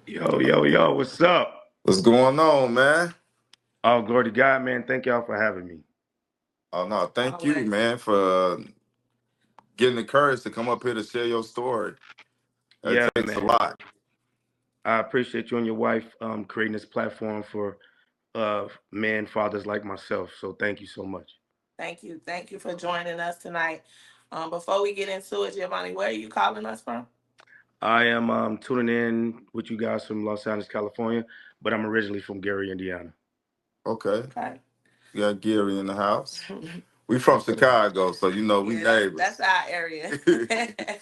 Yo, yo, yo, what's up? What's going on, man? Oh, glory to God, man. Thank y'all for having me. Oh no, thank you, Always. man, for getting the courage to come up here to share your story. It Yeah, takes a man. lot. I appreciate you and your wife creating this platform for men, fathers like myself. So thank you so much. Thank you. Thank you for joining us tonight. Before we get into it, Giovanni, where are you calling us from? I am tuning in with you guys from Los Angeles, California, but I'm originally from Gary, Indiana. Okay, Okay. we got Gary in the house. We from Chicago, so we Yeah, that's neighbors. our area.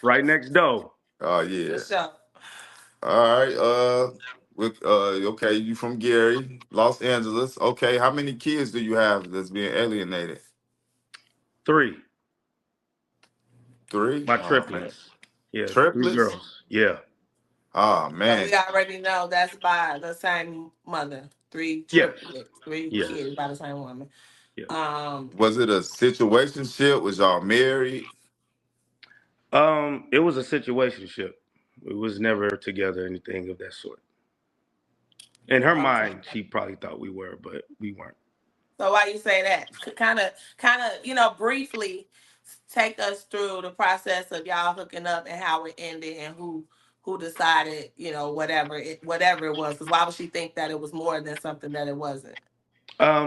Right next door. Oh For yeah. sure. All right. Okay, you from Gary, Los Angeles. Okay, how many kids do you have that's being alienated? Three. Three. My Oh man, triplets. Yeah, three triplets. girls. Yeah. Oh So we man. already know that's by the same mother. Three Yes. triplets, three Yes. kids by the same woman. Yeah. Um, Was it a situationship? Was y'all married? It was a situationship. We was never together, anything of that sort. In her okay. mind, she probably thought we were, but we weren't. So why you say that? Kind of, briefly take us through the process of y'all hooking up and how it ended and who decided, whatever it was. Because why would she think that it was more than something that it wasn't?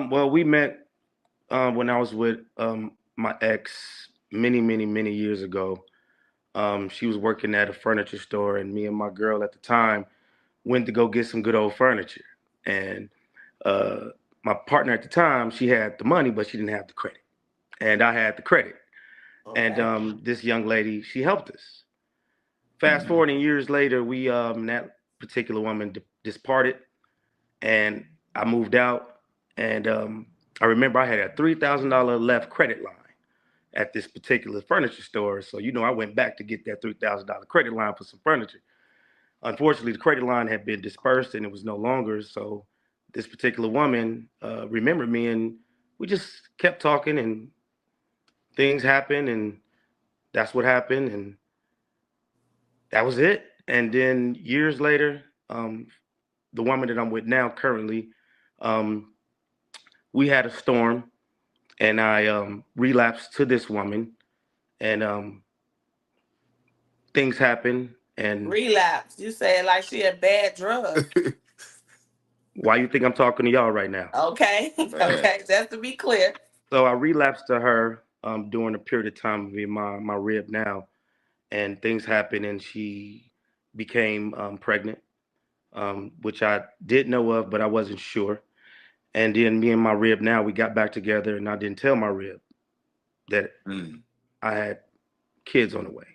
Well, we met when I was with my ex many, many, many years ago. She was working at a furniture store, and me and my girl at the time went to go get some good old furniture. And uh, my partner at the time, she had the money, but she didn't have the credit, and I had the credit. And Okay. this young lady, she helped us. Fast forwarding years later, we that particular woman disparted, and I moved out. And I remember I had a $3,000 left credit line at this particular furniture store. So I went back to get that $3,000 credit line for some furniture. Unfortunately, the credit line had been dispersed and it was no longer. So this particular woman remembered me, and we just kept talking, and things happened, and that's what happened, and that was it. And then years later, the woman that I'm with now currently, um, we had a storm, and I relapsed to this woman, and things happened. And Relapse. You said like she a bad drug. why you think I'm talking to y'all right now? Okay. Man. Okay. Just to be clear. So I relapsed to her during a period of time of being my rib now, and things happened, and she became pregnant, which I did know of, but I wasn't sure. And then me and my rib now, we got back together, and I didn't tell my rib that Mm. I had kids on the way.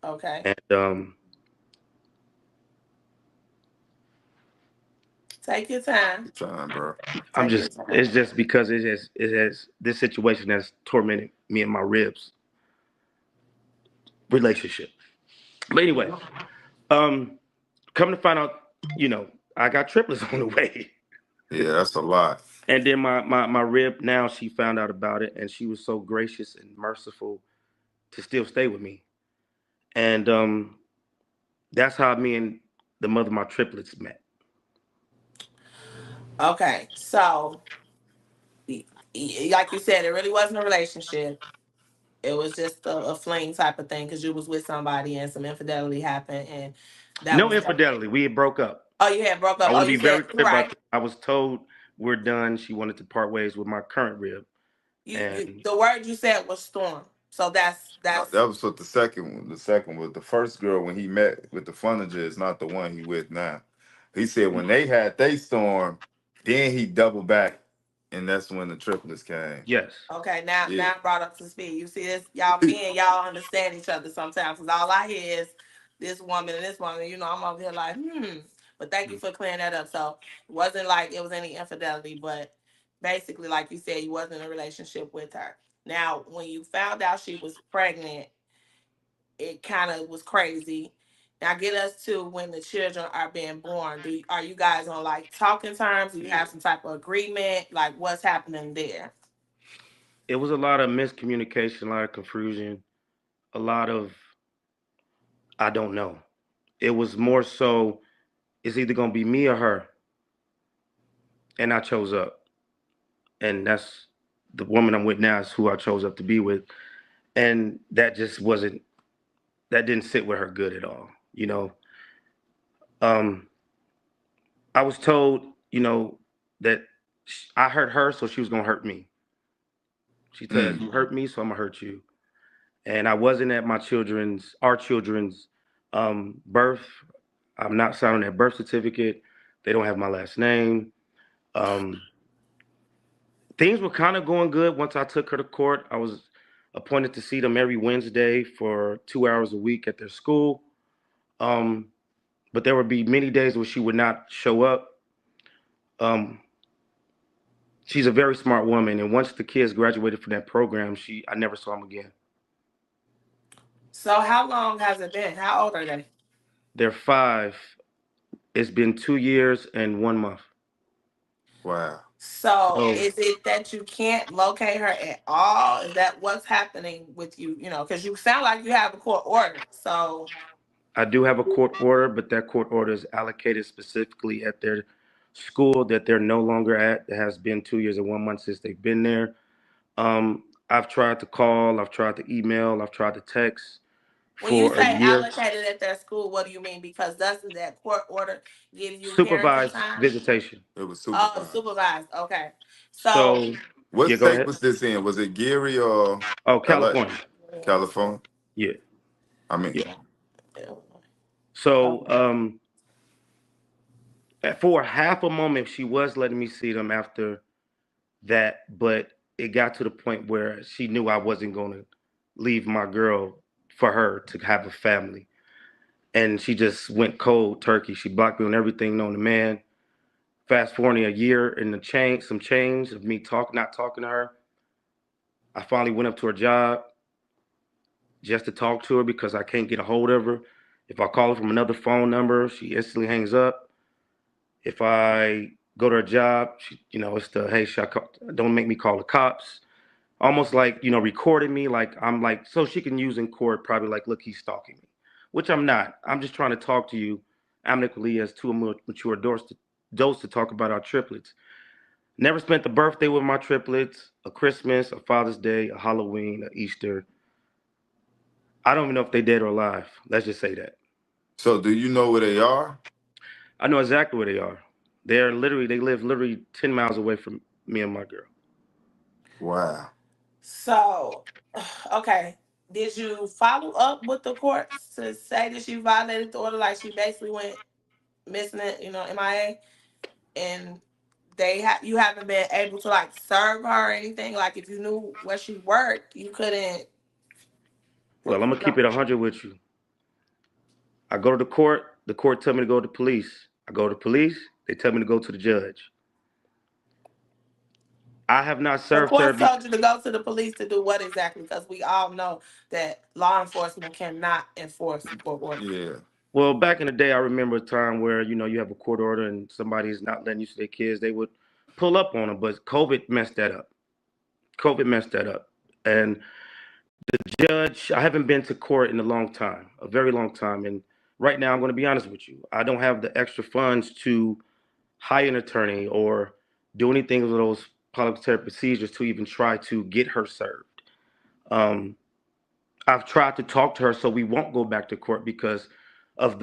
Okay. And Take your time. Good time, bro. I'm Take your just, time. it's just because it has this situation has tormented me and my ribs relationship. But anyway, um, come to find out, you know, I got triplets on the way. Yeah, that's a lot. And then my rib now, she found out about it, and she was so gracious and merciful to still stay with me. And that's how me and the mother of my triplets met. Okay. So, like you said, it really wasn't a relationship. It was just a fling type of thing because you was with somebody and some infidelity happened, and that No was that. infidelity. We had broke up. Oh, you had broke I up. Oh, want to you be very said clear about right. that. I was told we're done. She wanted to part ways with my current rib, You and the word you said was storm. So that's No, that's that was what the second one. The second was the first girl when he met with the furniture is not the one he with now. He said when they had they storm, then he doubled back, and that's when the triplets came. yes, okay. Now Yeah. now I'm brought up to speed. You see this, y'all me and y'all understand each other sometimes because all I hear is this woman and this woman. I'm over here like But thank you for clearing that up. So it wasn't like it was any infidelity, but basically, like you said, you wasn't in a relationship with her. Now, when you found out she was pregnant, it kind of was crazy. Now get us to when the children are being born. Are you guys on like talking terms? Do you have some type of agreement? Like what's happening there? it was a lot of miscommunication, a lot of confusion, a lot of I don't know. It was more so. it's either gonna be me or her, and I chose up, and that's the woman I'm with now is who I chose up to be with, and that just wasn't that didn't sit with her good at all. Um, I was told, that I hurt her, so she was gonna hurt me. She said, Mm. "You hurt me, so I'm gonna hurt you." And I wasn't at our children's birth. I'm not signing their birth certificate. They don't have my last name. Um, Things were kind of going good once I took her to court. I was appointed to see them every Wednesday for 2 hours a week at their school. Um, but there would be many days where she would not show up. Um, she's a very smart woman, and once the kids graduated from that program, I never saw them again. So how long has it been? How old are they? They're 5. It's been 2 years and 1 month. Wow. So So is it that you can't locate her at all? Is that what's happening with you? Because you sound like you have a court order. So I do have a court order, but that court order is allocated specifically at their school that they're no longer at. It has been 2 years and 1 month since they've been there. I've tried to call, I've tried to email, I've tried to text when you for a say year. allocated at their school, what do you mean? Because doesn't that court order give you parental Supervised time? visitation. It was Oh, supervised. supervised. Okay. So, So, What yeah, go state ahead. was this in? Was it Geary or Oh, LA? California. California? Yeah, I mean, yeah. So, okay. for half a moment, she was letting me see them after that, but it got to the point where she knew I wasn't going to leave my girl for her to have a family. And she just went cold turkey. She blocked me on everything known to man. Fast forwarding a year in the some change of me not talking to her. I finally went up to her job just to talk to her because I can't get a hold of her. If I call her from another phone number, she instantly hangs up. If I go to her job, it's the hey, don't make me call the cops. Almost like recording me, like I'm like so she can use in court. Probably like, look, he's stalking me, which I'm not. I'm just trying to talk to you amicably as two mature adults to talk about our triplets. Never spent the birthday with my triplets, a Christmas, a Father's Day, a Halloween, a Easter. I don't even know if they're dead or alive. Let's just say that. so do you know where they are? I know exactly where they are. They live literally 10 miles away from me and my girl. Wow. So, okay. Did you follow up with the courts to say that she violated the order? Like she basically went missing it, MIA, and you haven't been able to like serve her or anything. Like if you knew where she worked, you couldn't. Well, I'm gonna keep No. it 100 with you. I go to the court. The court tell me to go to police. I go to police. They tell me to go to the judge. I have not The served her. court told you to go to the police to do what exactly? Because we all know that law enforcement cannot enforce court orders. Yeah. Well, back in the day, I remember a time where you have a court order and somebody's not letting you see their kids. They would pull up on them, but COVID messed that up. COVID messed that up, and the judge. I haven't been to court in a long time, a very long time, and right now I'm going to be honest with you. I don't have the extra funds to hire an attorney or do anything with those parliamentary procedures to even try to get her served. Um, I've tried to talk to her so we won't go back to court because of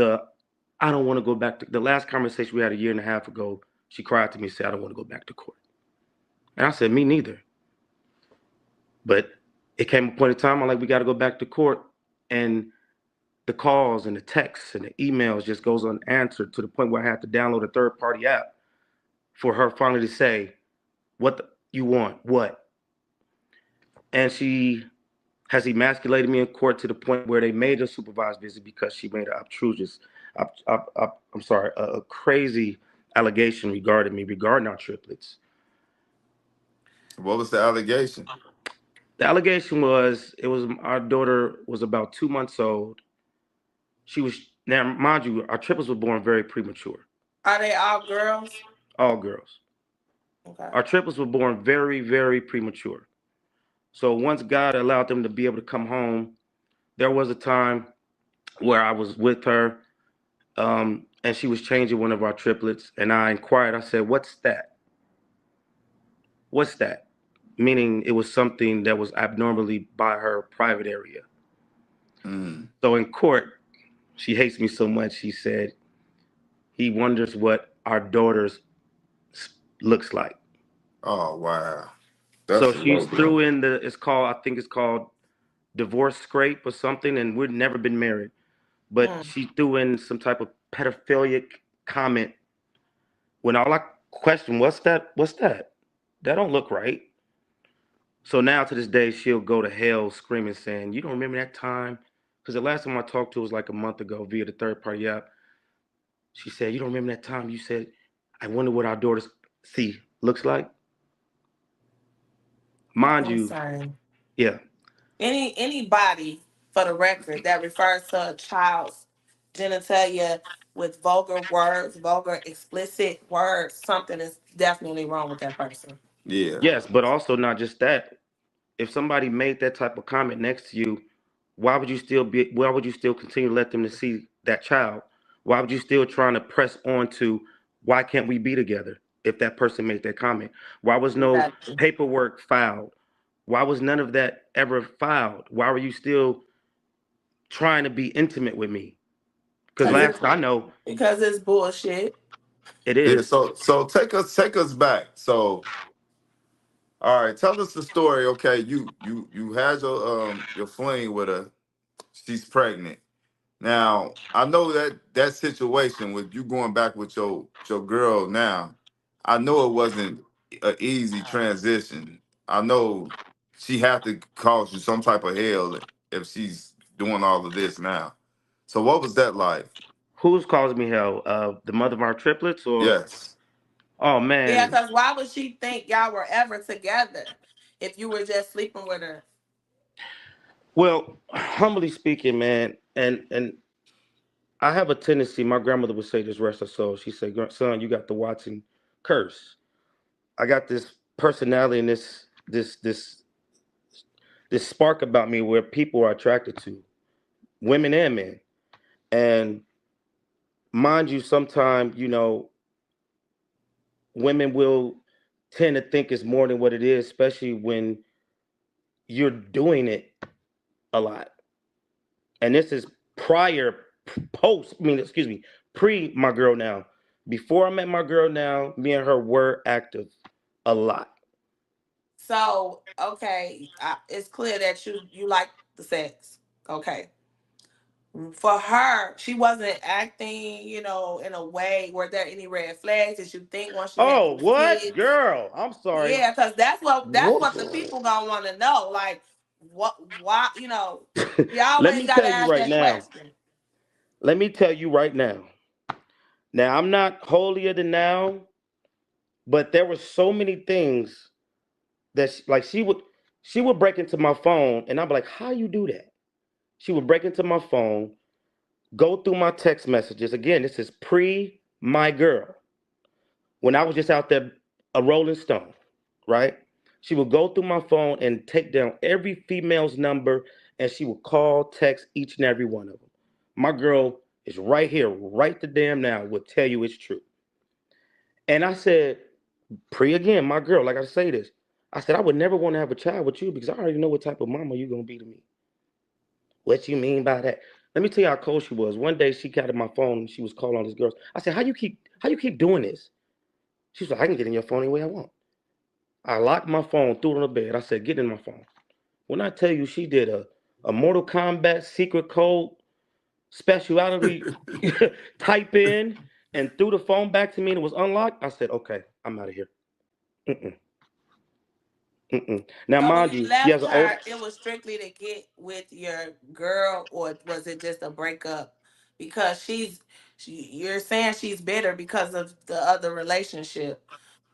I don't want to go back to the last conversation we had a year and a half ago. She cried to me and said, I don't want to go back to court. And I said, me neither. But it came a point in time I'm like, we got to go back to court. And the calls and the texts and the emails just goes unanswered to the point where I had to download a third party app for her finally to say, you want? What? And she has emasculated me in court to the point where they made a supervised visit because she made an I'm sorry, a crazy allegation regarding me, regarding our triplets. What was the allegation? The allegation was our daughter was about 2 months old. She was now, mind you, our triplets were born very premature, Are they all girls? all girls. Okay. Our triplets were born very, very premature. So once God allowed them to be able to come home, there was a time where I was with her. and she was changing one of our triplets, and I inquired. I said, "What's that? What's that?" Meaning it was something that was abnormally by her private area. Mm. So in court, she hates me so much. She said he wonders what our daughter's looks like. Oh wow, So that's a she's low blow. threw in the it's called I think it's called divorce scrape or something, and we've never been married. But Mm. she threw in some type of pedophilic comment when all I questioned, what's that? What's that? That don't look right. So now to this day, she'll go to hell screaming, saying, "You don't remember that time?" Because the last time I talked to her was like a month ago via the third party app. She said, "You don't remember that time you said, I wonder what our daughters see looks like?" Mind I'm you, sorry. yeah. Anybody, for the record, that refers to a child's genitalia with vulgar words, vulgar explicit words, something is definitely wrong with that person. Yeah. Yes, but also not just that. If somebody made that type of comment next to you, why would you still continue to let them to see that child? Why would you still trying to press on to why can't we be together if that person made that comment? Why was no Exactly. paperwork filed? Why was none of that ever filed? Why were you still trying to be intimate with me? Because Because last it's I know, bullshit. it Yeah. is. So take us back. So all right, tell us the story. Okay, you had your fling with her. She's pregnant. Now I know that situation with you going back with your girl. Now I know it wasn't an easy transition. I know she had to cause you some type of hell if she's doing all of this now. So what was that like? Who's causing me hell? The mother of our triplets, or Yes. oh Yeah, man. because why would she think y'all were ever together if you were just sleeping with her? Well, humbly speaking, man, and I have a tendency. My grandmother would say this, rest her soul. She said, "Son, you got the Watson curse." I got this personality and this spark about me where people are attracted to women and men. And mind you, sometimes women will tend to think it's more than what it is, especially when you're doing it a lot. And this is prior, post. I mean, excuse me, pre my girl now. Before I met my girl now, me and her were active a lot. So, okay, it's clear that you like the sex. Okay. For her, she wasn't acting, in a way. Were there any red flags that you think once you had Oh, those what kids? girl? I'm sorry. Yeah, because that's what the Whoa. people gonna want to know. Like, what? Why? You Let always me gotta tell you ask right that now. question. Let me tell you right now. Now I'm not holier than now, but there were so many things that like she would break into my phone, and I'd be like, "How you do that?" She would break into my phone, go through my text messages. Again, this is pre my girl when I was just out there a rolling stone, right? She would go through my phone and take down every female's number, and she would call, text each and every one of them. My girl is right here, right the damn now, would tell you it's true. And I said, pre again, my girl, like I say this, I said, I would never want to have a child with you because I already know what type of mama you're going to be to me. What you mean by that? Let me tell you how cold she was. One day she got on my phone and she was calling all these girls. I said, how you keep doing this? She was like, I can get in your phone any way I want. I locked my phone, threw it on the bed. I said, get in my phone. When I tell you she did a Mortal Kombat secret code speciality type in and threw the phone back to me and it was unlocked, I said, okay, I'm out of here. Mm-mm, mm-mm. Now, So when mind you you, she has left an old. her, it was strictly to get with your girl, or was it just a breakup? Because you're saying she's bitter because of the other relationship,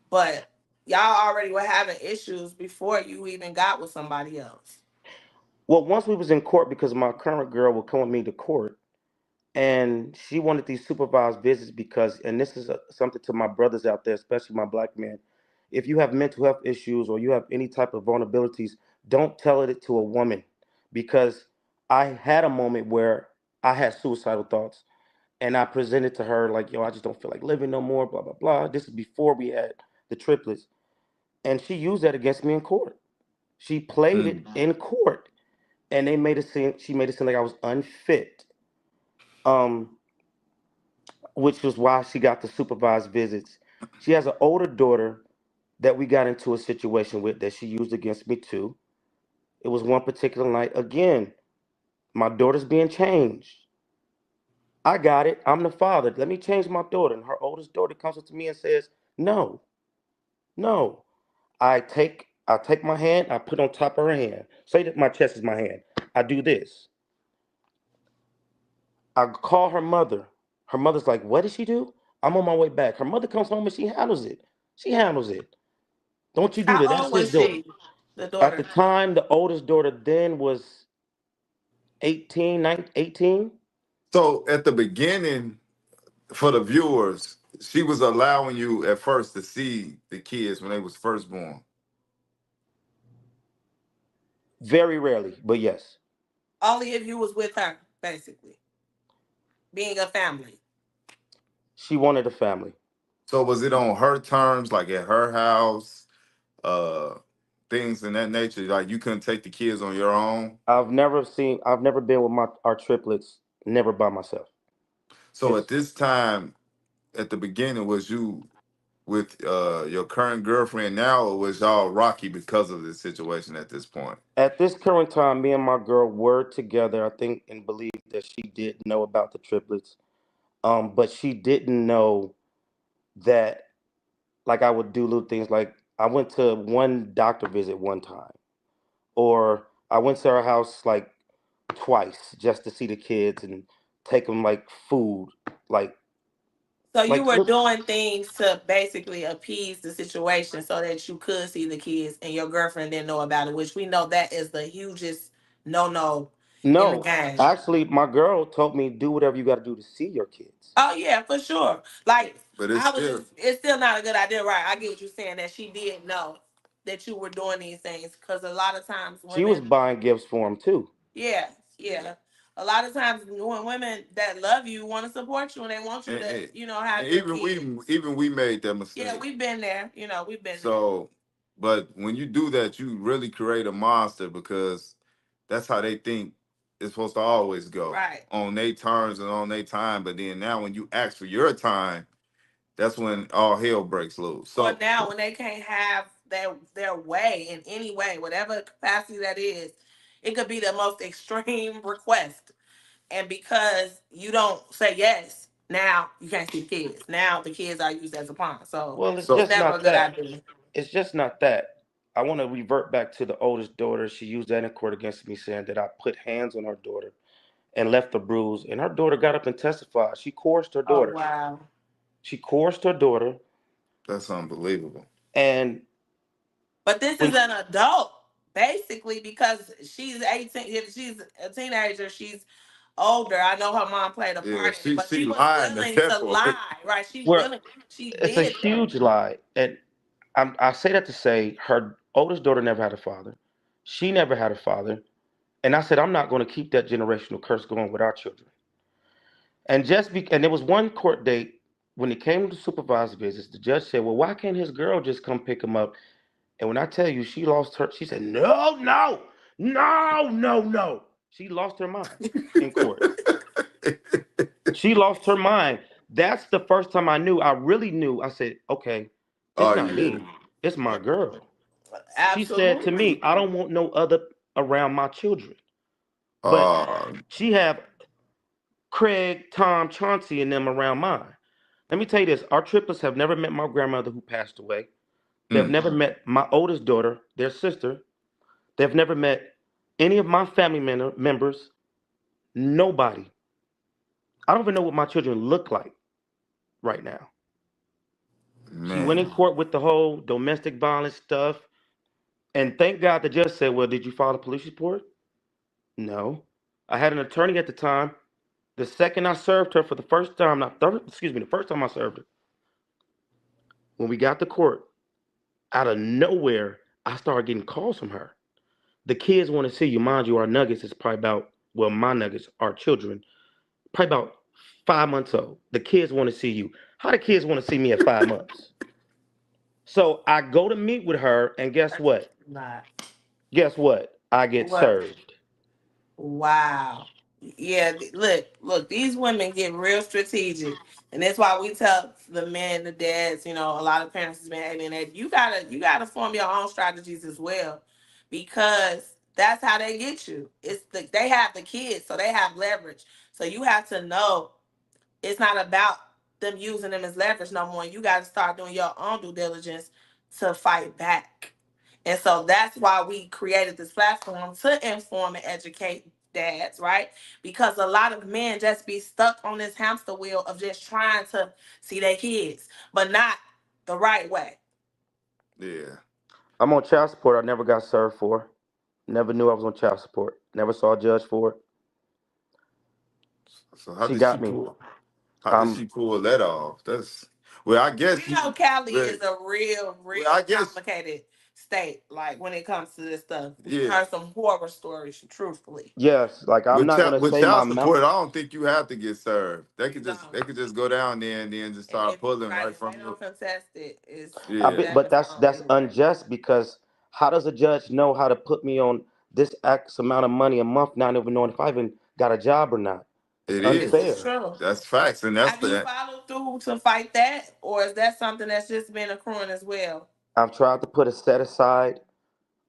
but y'all already were having issues before you even got with somebody else. Well, once we was in court because my current girl would come with me to court, and she wanted these supervised visits because, and this is something to my brothers out there, especially my black men. If you have mental health issues or you have any type of vulnerabilities, don't tell it to a woman, because I had a moment where I had suicidal thoughts. And I presented to her like, yo, I just don't feel like living no more, blah blah blah. This is before we had the triplets, and she used that against me in court. She played it Mm. in court, and they made it seem she made it seem like I was unfit. Um, which was why she got the supervised visits. She has an older daughter that we got into a situation with that she used against me too. It was one particular night. Again, my daughter's being changed. I got it. I'm the father. Let me change my daughter. And her oldest daughter comes up to me and says, "No, no." I take my hand, I put on top of her hand. Say that my chest is my hand. I do this. I call her mother. Her mother's like, "What did she do?" I'm on my way back. Her mother comes home and she handles it. She handles it. Don't you do that. How That's old his was daughter. she, the At the daughter? time, the oldest daughter then was 18, 19, 18. So at the beginning, for the viewers, she was allowing you at first to see the kids when they was first born. Very rarely, but yes. Only if you was with her, basically. Being a family. She wanted a family. So was it on her terms, like at her house, uh, things in that nature? Like you couldn't take the kids on your own. I've never been with my our triplets, never by myself. So at It's this time, at the beginning, was you with your current girlfriend now, or was y'all rocky because of this situation at this point? at this current time, me and my girl were together, I think, and believe that she did know about the triplets. But she didn't know that like I would do little things like I went to one doctor visit one time, or I went to her house like twice just to see the kids and take them like food, like So you like were look. doing things to basically appease the situation so that you could see the kids and your girlfriend didn't know about it, which we know that is the hugest no in the No, game. actually, my girl told me do whatever you got to do to see your kids. Oh yeah, for sure. Like But it's I was still, just it's still not a good idea, right? I get what you're saying that she did know that you were doing these things because a lot of times She was women, buying gifts for him too. yeah, yeah. A lot of times when women that love you want to support you and they want you and, to, and, and have your kids. even we made that Yeah, mistake. we've been there. We've been there. So, but when you do that, you really create a monster because that's how they think it's supposed to always go Right. on their terms and on their time. But then now, when you ask for your time, that's when all hell breaks loose. Or So, now when they can't have their way in any way, whatever capacity that is, it could be the most extreme request. And because you don't say yes, now you can't see the kids. Now the kids are used as a pawn. So Well, it's it's so just never a not good that. idea. It's just not that. I want to revert back to the oldest daughter. She used that in court against me, saying that I put hands on her daughter and left a bruise. And her daughter got up and testified. She coerced her Oh daughter. wow. She coerced her daughter, that's unbelievable. and But this is when an adult, basically, because she's 18. If she's a teenager, she's older. I know her mom played a Yeah, part in it, but she she was lying at willing that to point. lie, right? She well, willing, she it's a did that. huge lie. And I say that to say her oldest daughter never had a father. She never had a father. And I said, I'm not going to keep that generational curse going with our children. And there was one court date when it came to supervised visits. The judge said, "Well, why can't his girl just come pick him up?" And when I tell you, she lost her. She said, "No, no, no, no, no." She lost her mind in court. She lost her mind. That's the first time I knew. I really knew. I said, "Okay, it's Oh not yeah. me. It's my girl." She said to Absolutely. me, "I don't want no other around my children." But Uh, she have Craig, Tom, Chauncey, and them around mine. Let me tell you this: our triplets have never met my grandmother who passed away. They've mm, never met my oldest daughter, their sister. They've never met any of my family members. Nobody. I don't even know what my children look like right now. She went in man. court with the whole domestic violence stuff, and thank God the judge said, "Well, did you file a police report?" No. I had an attorney at the time. The second I served her for the first time, not third, excuse me, the first time I served her, when we got to court, out of nowhere, I started getting calls from her. The kids want to see you. Mind you, our nuggets is probably about, well, my nuggets, our children, probably about 5 months old. The kids want to see you. How the kids want to see me at 5 months? So I go to meet with her, and guess That's what? not Guess what? I get what. served. Wow. Yeah, look, these women get real strategic. And that's why we tell the men, the dads, a lot of parents has been having that you gotta form your own strategies as well. Because that's how they get you. They have the kids, so they have leverage. So you have to know it's not about them using them as leverage no more. You got to start doing your own due diligence to fight back. And so that's why we created this platform to inform and educate dads, right? Because a lot of men just be stuck on this hamster wheel of just trying to see their kids, but not the right way. Yeah. I'm on child support. I never got served for. Never knew I was on child support. Never saw a judge for it. So how She did she got me. pull? How did Um, she pull that off? That's well, I guess You know, Cali well, is a real, real well, I guess complicated state. Like when it comes to this stuff, we yeah. heard some horror stories. Truthfully, yes, like I'm not gonna With say my child mouth. support, I don't think you have to get served. you don't. They could just go down there and then just And start if you pulling right, right if they from you. don't contest it, I Yeah. be, that but is on that's anyway. unjust because how does a judge know how to put me on this X amount of money a month, not even knowing if I even got a job or not? It's It This is is. unfair. true. That's facts, and that's Have you the followed through to fight that, or is that something that's just been accruing as well? I've tried to put a set aside.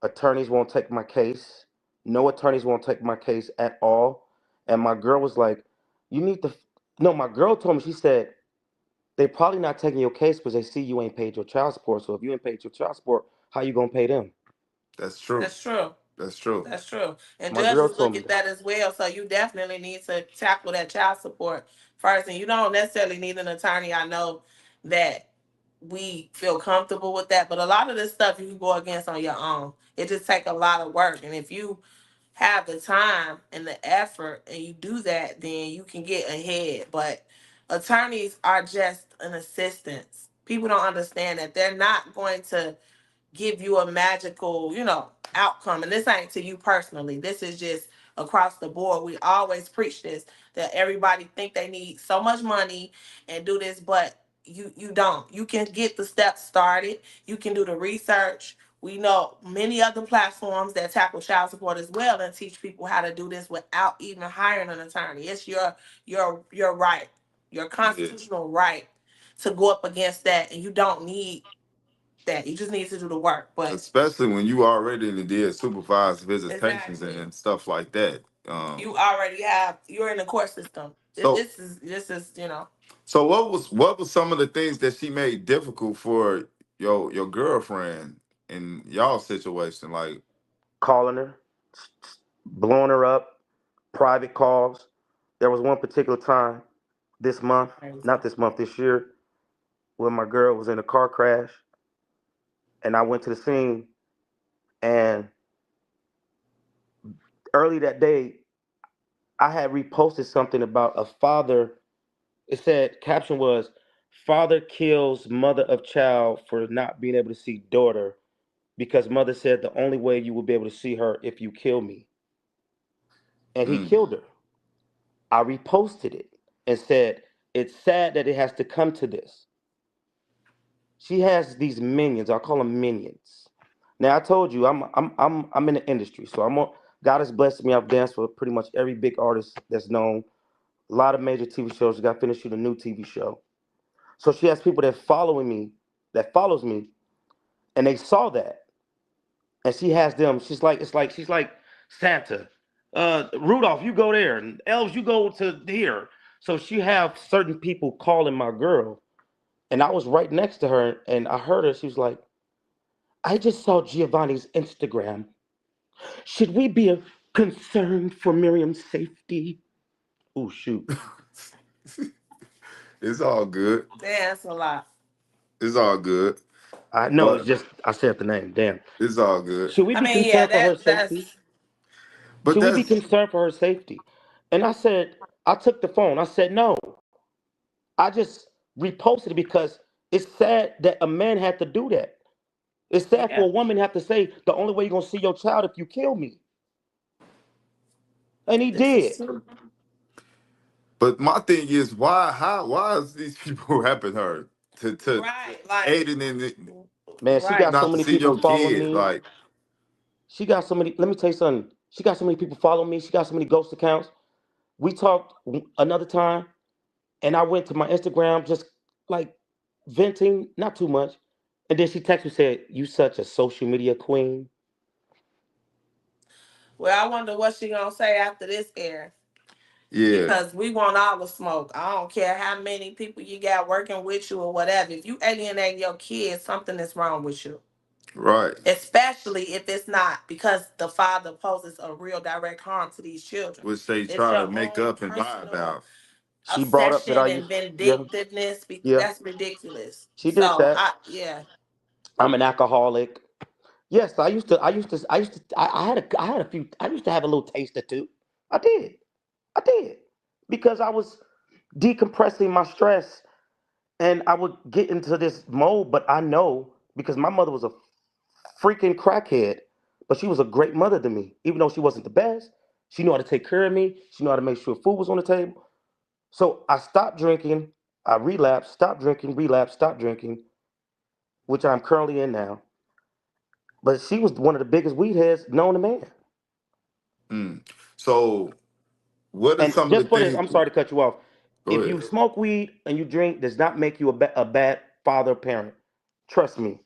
Attorneys won't take my case. No attorneys won't take my case at all. And my girl was like, "You need to." No, my girl told me. She said they probably not taking your case because they see you ain't paid your child support. So if you ain't paid your child support, how you gonna pay them? that's true. That's true. That's true. That's true. And My girl judges told look me at that. that as well. So you definitely need to tackle that child support first. And you don't necessarily need an attorney. I know that we feel comfortable with that, but a lot of this stuff you can go against on your own. It just take a lot of work. And if you have the time and the effort and you do that, then you can get ahead. But attorneys are just an assistance. People don't understand that they're not going to give you a magical, outcome. And this ain't to you personally. This is just across the board. We always preach this that everybody think they need so much money and do this, but you don't. You can get the steps started. You can do the research. We know many other platforms that tackle child support as well and teach people how to do this without even hiring an attorney. It's your right, your Yeah. constitutional right to go up against that, and you don't need that. You just need to do the work. But Especially when you already did supervised visitations exactly, and stuff like that. you're in the court system. So This is. so what was some of the things that she made difficult for your girlfriend in y'all situation? Like, Calling her, blowing her up, private calls. There was one particular time this month, not this month, this year, when my girl was in a car crash, and I went to the scene. And early that day, I had reposted something about a father. It said caption was father kills mother of child for not being able to see daughter because mother said the only way you will be able to see her if you kill me. And he mm, killed her. I reposted it and said it's sad that it has to come to this. She has these minions. I call them minions. Now I told you I'm in the industry, so God has blessed me. I've danced for pretty much every big artist that's known. A lot of major TV shows. She got finished with a new TV show. So she has people that that follows me, and they saw that, and she has them. She's like Santa, Rudolph, you go there, and elves, you go to here. So she have certain people calling my girl, and I was right next to her, and I heard her. She was like, "I just saw Giovanni's Instagram. Should we be concerned for Miriam's safety?" Oh shoot! it's all good. Yeah, that's a lot. It's all good. I know it's But just I said the name. Damn. it's all good. Should we I be mean, yeah, concerned for her safety? that's But Should we be that's concerned for her safety? And I said, I took the phone. I said, no. I just reposted it because it's sad that a man had to do that. It's sad yeah, for a woman to have to say the only way you're gonna see your child if you kill me. And he this is did. true. But my thing is, why is these people helping her to Right, like aiding in it, Man, she got right. so not to many see people your following kids? me. Like, She got so many. Let me tell you something. She got so many people following me. She got so many ghost accounts. We talked another time, and I went to my Instagram just like venting, not too much. And then she texted me said, "You such a social media queen." Well, I wonder what she gonna say after this air. yeah, Because we want all the smoke. I don't care how many people you got working with you or whatever. If you alienate your kids, something is wrong with you. right. Especially if it's not because the father poses a real direct harm to these children. Which they It's try to your make own up and lie personal about. She brought up that I obsession and used, yeah, vindictiveness. yeah, That's ridiculous. she did So that. yeah. I'm an alcoholic. Yes, I had a few, I used to have a little taste or two. I did. I did. Because I was decompressing my stress and I would get into this mode, but I know because my mother was a freaking crackhead, but she was a great mother to me. Even though she wasn't the best, she knew how to take care of me. She knew how to make sure food was on the table. So I stopped drinking. I relapsed, stopped drinking, relapsed, stopped drinking, which I'm currently in now. But she was one of the biggest weed heads known to man. Mm. So, what are And some of the just for this, things? I'm sorry to cut you off. Go If ahead. you smoke weed and you drink, does not make you a bad father or parent. Trust me.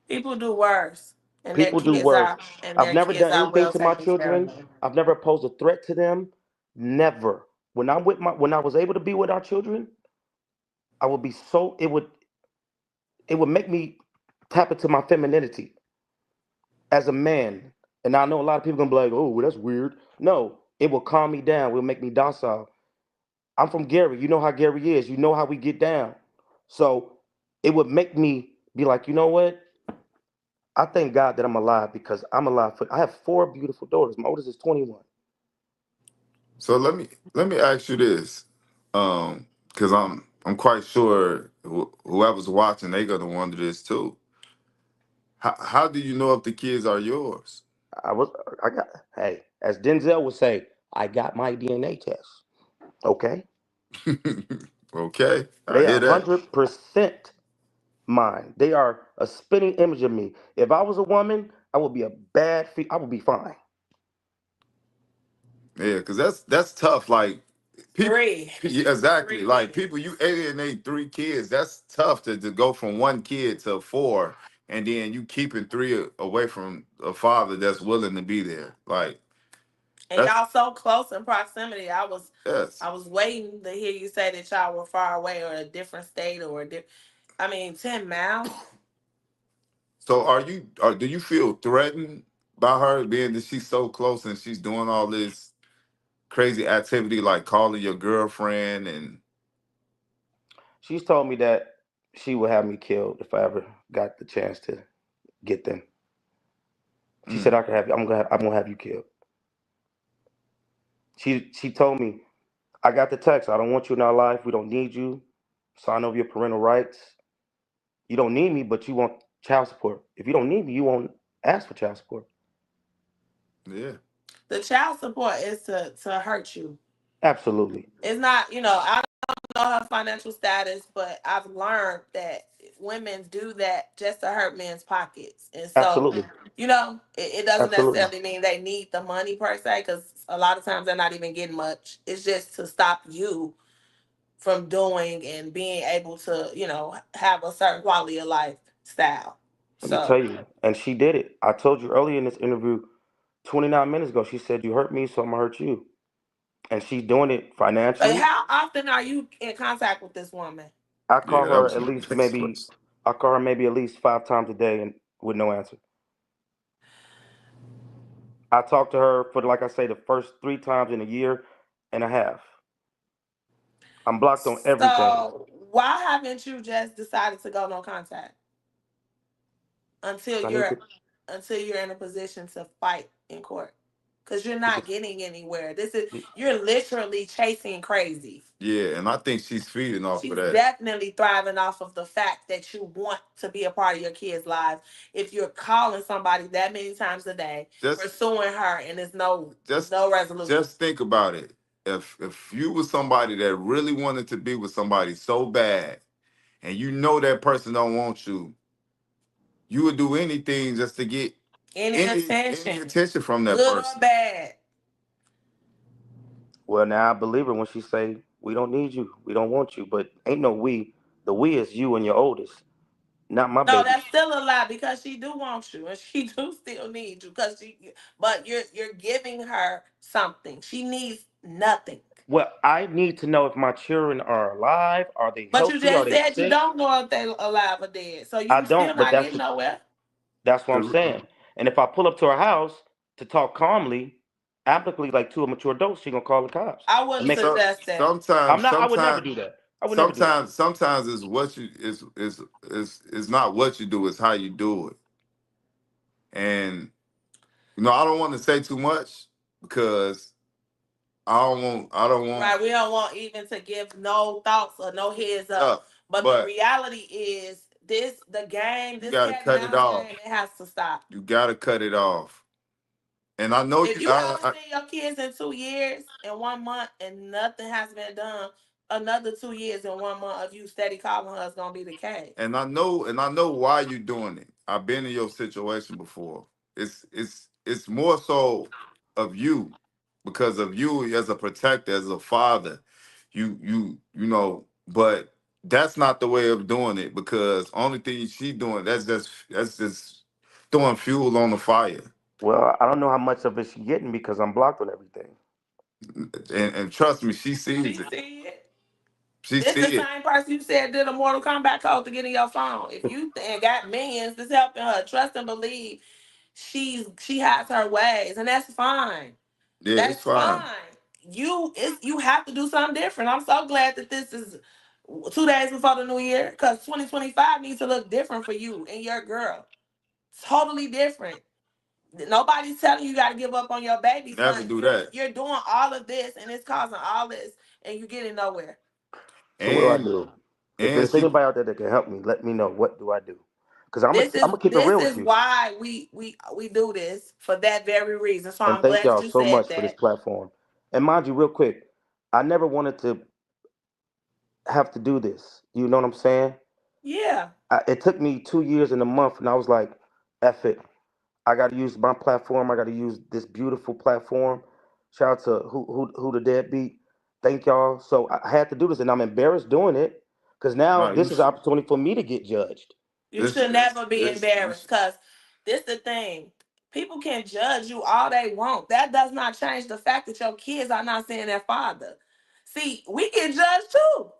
People do worse. And their People do kids worse. are and I've their never kids done are anything well to my taken care of. children. I've never posed a threat to them. Never. When I was able to be with our children, I would be so it would make me tap into my femininity as a man. And I know a lot of people gonna be like, oh, well, that's weird. No, it will calm me down. It will make me docile. I'm from Gary. You know how Gary is. You know how we get down. So it would make me be like, you know what? I thank God that I'm alive because I'm alive. I have four beautiful daughters. My oldest is 21. So let me ask you this, because I'm quite sure whoever's watching they gonna wonder this too. How do you know if the kids are yours? I was, I got, hey, as Denzel would say, I got my DNA test. Okay, Okay, I they are hear that. 100% mine. They are a spitting image of me. If I was a woman, I would be a bad. I would be fine. Yeah, because that's tough. Like people, Three. yeah, exactly. Three Like kids. people, you alienate three kids. That's tough to go from one kid to four, and then you keeping three away from a father that's willing to be there. Like And that's y'all so close in proximity. yes. I was waiting to hear you say that y'all were far away or a different state or I mean 10 miles. So do you feel threatened by her being that she's so close and she's doing all this crazy activity like calling your girlfriend and She's told me that she would have me killed if I ever got the chance to get them. She said mm, I could have. I'm gonna have you killed. She told me I got the text. I don't want you in our life. We don't need you. Sign over your parental rights. You don't need me, but you want child support. If you don't need me, you won't ask for child support. yeah. The child support is to hurt you. Absolutely. It's not, I don't know her financial status, but I've learned that women do that just to hurt men's pockets. And so, Absolutely. it doesn't Absolutely. necessarily mean they need the money per se, because a lot of times they're not even getting much. It's just to stop you from doing and being able to, have a certain quality of lifestyle. Let me tell So, you. And she did it. I told you earlier in this interview, 29 minutes ago, she said, you hurt me, so I'm going to hurt you. And she's doing it but financially. how often are you in contact with this woman? I call Yeah, that her was at my least next maybe, question. I call her maybe at least 5 times a day and with no answer. I talked to her for, like I say, the first 3 times in a year and a half. I'm blocked on everything. So why haven't you just decided to go no contact until 'Cause I need you're to. until you're in a position to fight in court? Because you're not Because getting anywhere. You're literally chasing crazy. Yeah, and I think she's feeding off of She's that. definitely thriving off of the fact that you want to be a part of your kids' lives. If you're calling somebody that many times a day, Just pursuing her, and there's no just no resolution. just think about it. if you was somebody that really wanted to be with somebody so bad, and you know that person don't want you, you would do anything just to get Any any attention, attention from that good or person. bad. Well, now I believe her when she say we don't need you, we don't want you, but ain't no we. The we is you and your oldest, not my No, baby. that's still a lie because she do want you and she do still need you because but you're giving her something. She needs nothing. Well, I need to know if my children are alive, are they But you healthy, are just they said you sick? don't know if they alive or dead, so I you still don't, but not getting nowhere. that's what I'm The- saying. And if I pull up to her house to talk calmly, amicably, like two mature adults, she gonna call the cops I and wouldn't make. suggest that. I'm sometimes, not. I would never sometimes, do that. I would never do that. sometimes is what you is not what you do, it's how you do it. And I don't want to say too much because I don't want Right, we don't want even to give no thoughts or no heads up. up, But the but reality is the game, you this got to cat and cut it mouse off. game, it has to stop. You got to cut it off. And I know If you. you haven't seen your kids in 2 years and 1 month and nothing has been done, another 2 years and 1 month of you steady calling her is gonna be the case. And I know why you're doing it. I've been in your situation before. It's more so of you, because of you as a protector, as a father. But that's not the way of doing it, because only thing she doing, that's just throwing fuel on the fire. Well, I don't know how much of it she getting because I'm blocked on everything. And trust me, she She sees it. see it. She This see the it. same person you said did a Mortal Kombat code to get in your phone. If you got millions, this helping her. Trust and believe. She has her ways, and that's fine. Yeah, it's That's fine. fine. You have to do something different. I'm so glad that this is 2 days before the new year because 2025 needs to look different for you and your girl. Totally different. Nobody's telling you got to give up on your baby Never son. do You're that. you're doing all of this and it's causing all this and you getting nowhere. So what do I And do? If and there's she anybody out there that can help me, let me know. What do I do? Because I'm gonna keep it This real with is you. why we do this for that very reason. So And I'm thank glad y'all that you so said much for this that. platform. And mind you, real quick, I never wanted to have to do this. You know what I'm saying? Yeah. It took me 2 years and a month, and I was like, "F it, I got to use my platform. I got to use this beautiful platform." Shout out to who the deadbeat. Thank y'all. So I had to do this, and I'm embarrassed doing it because now no, you this is an opportunity for me to get judged. You this should this never be this you embarrassed because this the thing. People can judge you all they want. That does not change the fact that your kids are not seeing their father. See, we get judged too.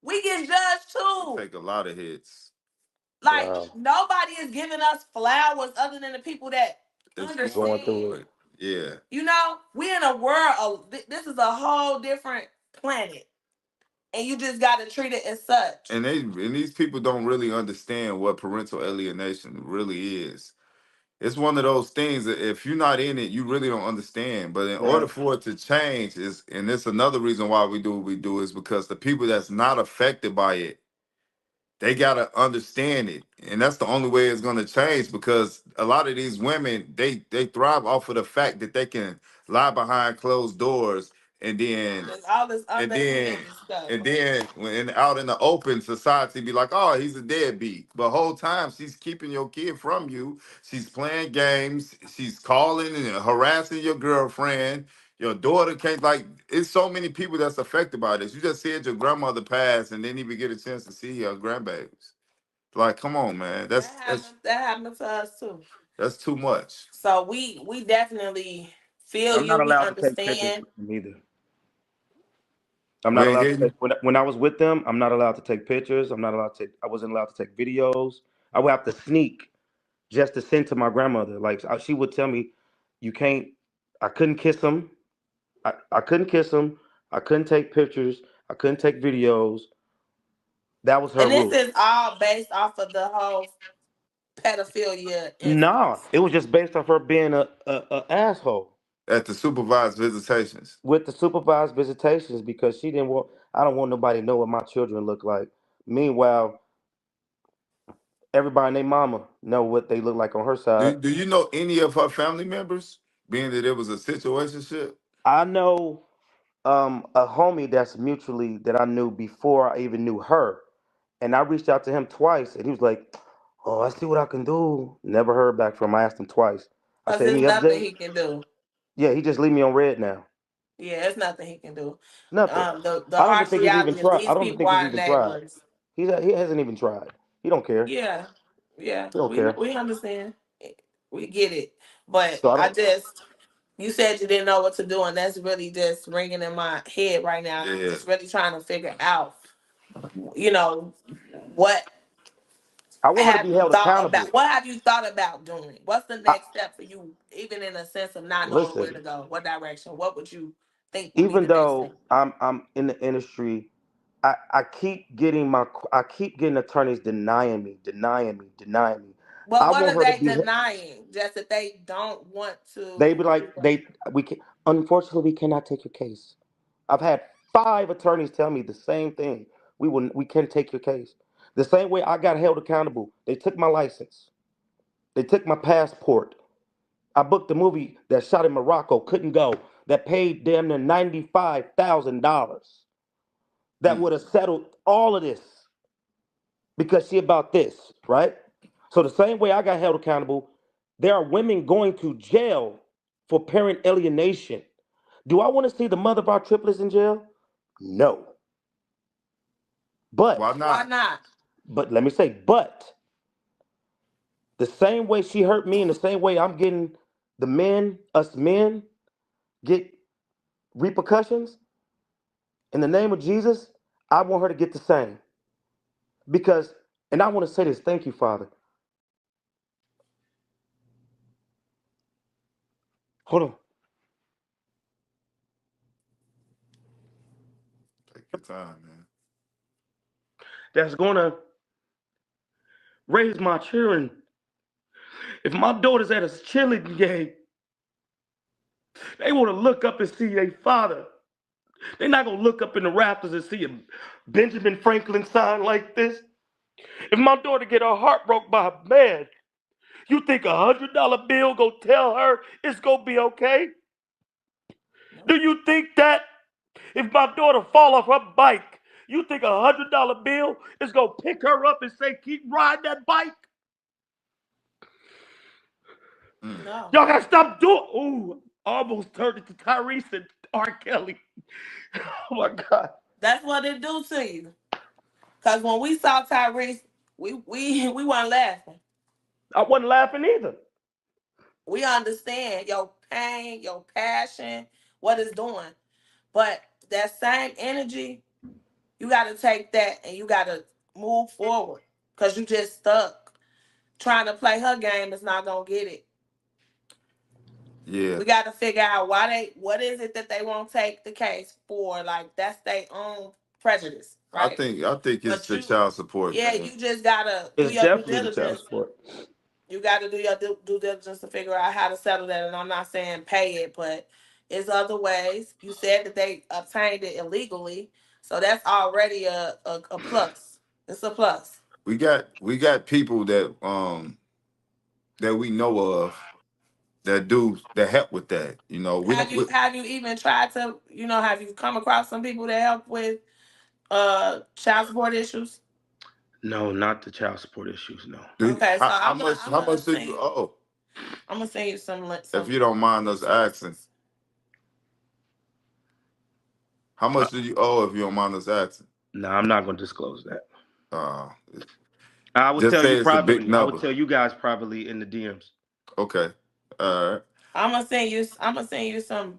We get judged too. take a lot of hits. Like Wow, nobody is giving us flowers other than the people that It's going going understand. through through it. it. Yeah. You know, we in a world of this is a whole different planet, and you just got to treat it as such. And these people don't really understand what parental alienation really is. It's one of those things that if you're not in it, you really don't understand. But in order Right. for it to change, is and it's another reason why we do what we do, is because the people that's not affected by it, they gotta understand it, and that's the only way it's gonna change. Because a lot of these women, they thrive off of the fact that they can lie behind closed doors, and then There's all this and then underhanded stuff. and then when out in the open society, be like, oh, he's a deadbeat. But whole time she's keeping your kid from you. She's playing games. She's calling and harassing your girlfriend. Your daughter can't, like. It's so many people that's affected by this. You just said your grandmother passed and didn't even get a chance to see your grandbabies. Like, come on, man. That happened. That happened to us too. That's too much. So we definitely feel I'm you. not We allowed to take pictures understand. with them either. I'm We not ain't allowed to hear take you. when I was with them. I'm not allowed to take pictures. I'm not allowed to take. I wasn't allowed to take videos. I would have to sneak just to send to my grandmother. Like she would tell me, "You can't." I couldn't kiss them. I couldn't kiss them. I couldn't take pictures. I couldn't take videos. That was her And this rule. is all based off of the whole pedophilia Nah, incidents. it was just based off her being a asshole At the supervised visitations. with the supervised visitations because she didn't want. I don't want nobody to know what my children look like. Meanwhile, everybody and their mama know what they look like on her side. Do you know any of her family members? Being that it was a situationship. I know a homie that's mutually that I knew before I even knew her, and I reached out to him twice, and he was like, "Oh, I see what I can do." Never heard back from him. I asked him twice. I Cause said, there's "Any nothing update?" he can do. Yeah, he just leave me on red now. Yeah, there's nothing he can do. Nothing. The I don't even harsh think he's even reality is tried. I these don't even people think he's are even tried. enablers. He hasn't even tried. He don't care. Yeah, yeah, He don't care. we understand, we get it, but So I I don't. just you said you didn't know what to do, and that's really just ringing in my head right now, and I'm Yeah. just really trying to figure out, you know, what I want her to have be you held thought accountable. about? What have you thought about doing? What's the I, next step for you, even in a sense of not knowing where to listen, go, what direction? What would you think would be even the next thing? though I'm in the industry, I keep getting attorneys denying me, denying me, denying me. Well, I what want are her to they be. denying? Just that they don't want They be to do like what? we can. Unfortunately, we cannot take your case. I've had 5 attorneys tell me the same thing. We can't take your case. The same way I got held accountable. They took my license. They took my passport. I booked a movie that shot in Morocco, couldn't go. That paid damn near $95,000. That Mm. would have settled all of this because she about this, right? So the same way I got held accountable, there are women going to jail for parent alienation. Do I want to see the mother of our triplets in jail? No. Why But, Why not? not? let me say, but the same way she hurt me, in the same way I'm getting us men get repercussions in the name of Jesus, I want her to get the same. Because, and I want to say this, thank you, Father. Hold on. Take your time, man. That's going to raise my children. If my daughter's at a cheerleading game, they want to look up and see their father. They're not going to look up in the rafters and see a Benjamin Franklin sign like this. If my daughter get her heart broke by a man, you think $100 bill go tell her it's going to be okay? No. Do you think that if my daughter fall off her bike, you think $100 bill is going to pick her up and say, keep riding that bike? Mm. No. Y'all got to stop doing. Ooh, almost turned it to Tyrese and R. Kelly. Oh my God. That's what it do to you. Cause when we saw Tyrese, we weren't laughing. I wasn't laughing either. We understand your pain, your passion, what it's doing. But that same energy, you gotta take that and you gotta move forward. Cause you just stuck. Trying to play her game is not gonna get it. Yeah. We got to figure out why what is it that they won't take the case for. Like that's their own prejudice, right? I think it's But the you, child support yeah, thing. you just gotta do It's your due definitely the child diligence. support. You gotta do your due diligence to figure out how to settle that. And I'm not saying pay it, but it's other ways. You said that they obtained it illegally, so that's already a plus. It's a plus. We got people that we know of that help with that. You know, we Have you even tried to, have you come across some people that help with child support issues? No, not the child support issues. No. do. Okay, so How much do you owe? I'm gonna send you If some you don't mind us asking, resources. how Uh, much do you owe if you don't mind us asking? no, I'm not going to disclose that. Uh, I would just tell say you it's a big privately. I would number. tell you guys privately in the DMs. Okay. All right. I'm gonna send you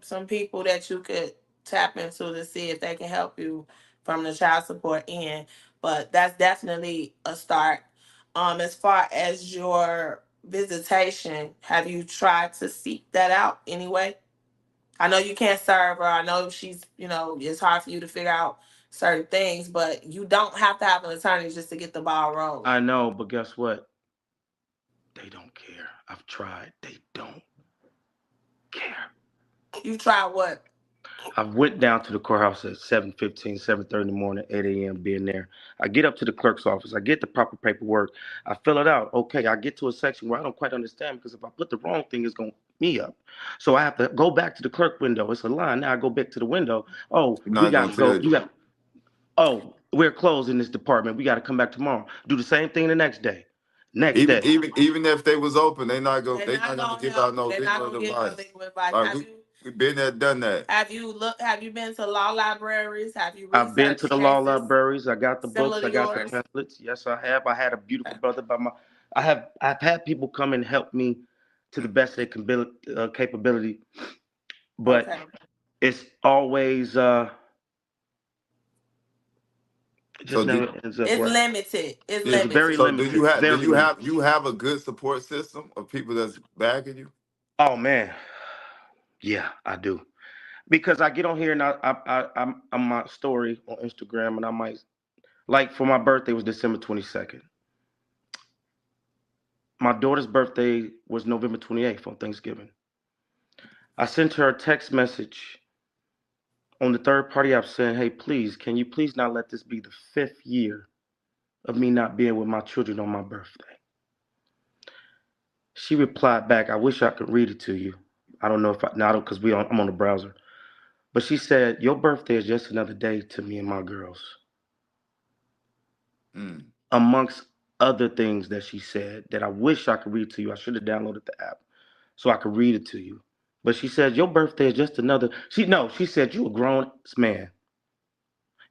some people that you could tap into to see if they can help you from the child support end. But that's definitely a start. As far as your visitation, have you tried to seek that out anyway? I know you can't serve her. I know she's, it's hard for you to figure out certain things, but you don't have to have an attorney just to get the ball rolling. I know, but guess what? They don't care. I've tried. They don't care. You try what? I went down to the courthouse at 7:15, 7:30 in the morning, 8 a.m. being there. I get up to the clerk's office. I get the proper paperwork. I fill it out. Okay, I get to a section where I don't quite understand because if I put the wrong thing, it's going to me up. So I have to go back to the clerk window. It's a line. Now I go back to the window. Oh, You're we not got gonna to go. tell You you. got, oh, we're closed in this department. We got to come back tomorrow. Do the same thing the next day. Next Even day. even even if they was open, They're they not not gonna gonna give out help you. no They're not legal gonna give you no advice. legal advice. Like we been there, done that. Have you been to law libraries? Have you I've been to researched the law cases libraries. I got the similar books. to I got the yours? pamphlets. Yes, I have. I had a beautiful brother by my. I've had people come and help me to the best of their capability, but Okay. it's always it just So never do ends up It's right. limited. It's It's yeah. very limited. So limited. do Very limited. you have a good support system of people that's backing you? Oh man, yeah, I do. Because I get on here and I'm my story on Instagram and I might like for my birthday was December 22nd. My daughter's birthday was November 28th on Thanksgiving. I sent her a text message on the third party app saying, "Hey, please, can you please not let this be the fifth year of me not being with my children on my birthday?" She replied back, "I wish I could read it to you. I don't know if I now because I'm on the browser." But she said, "Your birthday is just another day to me and my girls." Mm. Amongst other things that she said that I wish I could read to you. I should have downloaded the app so I could read it to you. But she said, "Your birthday is just another." She said, "You a grown man.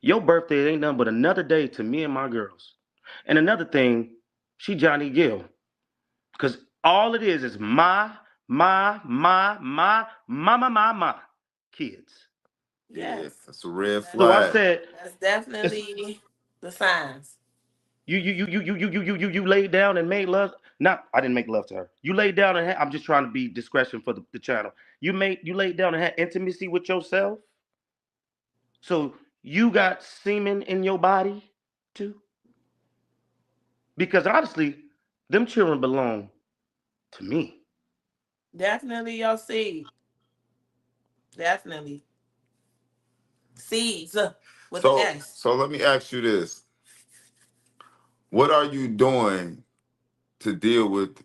Your birthday ain't nothing but another day to me and my girls." And another thing, she Johnny Gill. Because all it is my kids. Yeah, Yes. that's a red That's, So I flag. said, that's it's, definitely the signs. you laid down and made love. Not, I didn't make love to her. You laid down and I'm just trying to be discretion for the channel. You laid down and had intimacy with yourself. So you got semen in your body too. Because honestly, them children belong to me. Definitely your seed. Definitely. Seeds with an S. So let me ask you this: what are you doing to deal with